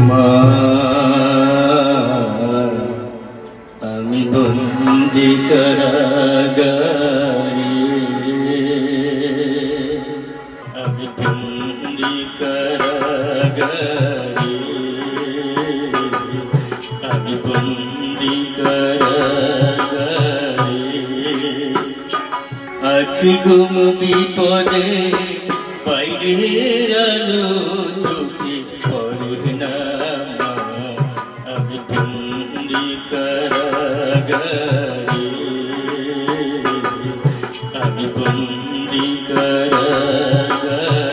মা আমি বন্দি কারাগারে, আমি বন্দি কারাগারে, আমি বন্দি কারাগারে আছি গুম বিপদে, বাইরের আলো চোখে পড়ে না। আমি বন্দি কারাগারে, আমি বন্দি কারাগারে।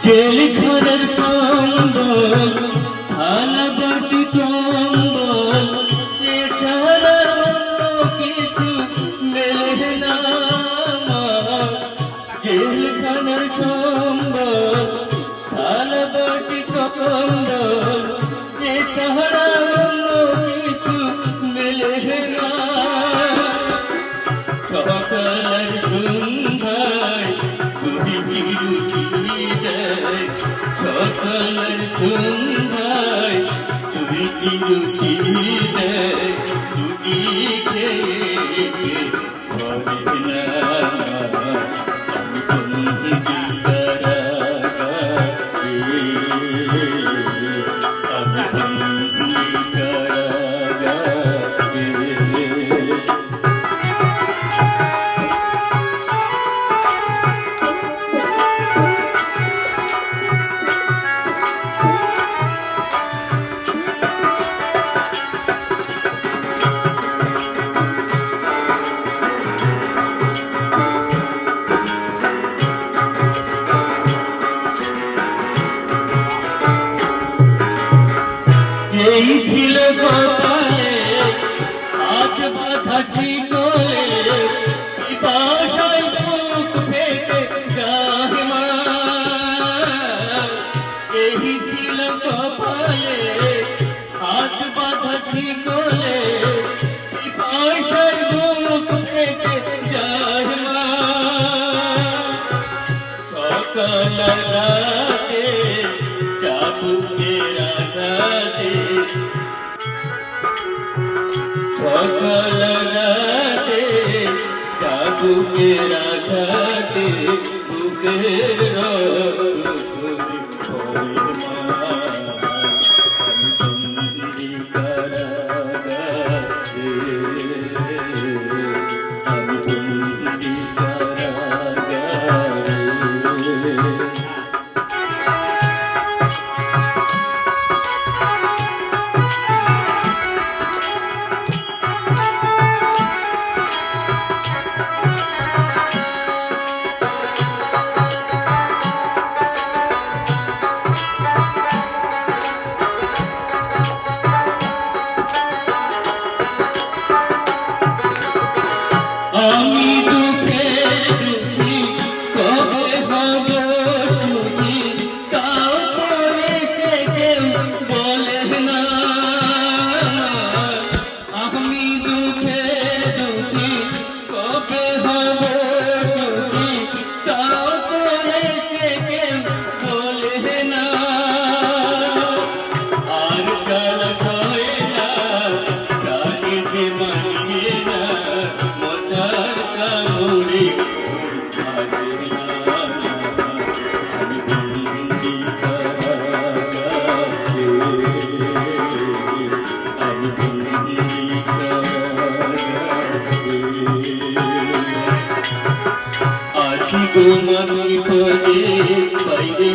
জেলখানার সম্বল, থালা বাটি কম্বল, এছাড়া কিছু মেলে না। জেলখানার সম্বল, থালা বাটি কম্বল, এছাড়া কিছু মেলে না। সকালের সন্ধ্যায় তুমি বিরুচি দেয়, সকালের সন্ধ্যায় তুমি বিরুচি দেয়, রুটি খেয়ে ঘরে না। আমি বন্দি কারাগারে, আমি বন্দি কারাগারে। এই ছিল কপালে, আজ বাধা শিকলে, পিপাসায় বুক ফেটে যায় মা। এই ছিল কপালে, আজ বাধা শিকলে, পিপাসায় বুক ফেটে যায় মা। সকাল রাতে চাবুকের আঘাতে, সকাল রাতে চাবুকের আঘাতে, বুকের রক্ত ঝরে মা। আমি বন্দি কারাগারে, আমি বন্দি কারাগারে। আমি দুঃখের দুঃখী, কবে হব সুখী, তাও করে সে কেউ বলে না। আমি দুঃখের দুঃখী, কবে হব সুখী, তাও করে সে কেউ বলে না। আর কাল হয় না, চাহিদে মানিয়ে না, মজার কারণে থাকে না। আমি বন্দি কারাগারে, আমি বন্দি কারাগারে। আছি গো আমি খোঁজে, বাইরে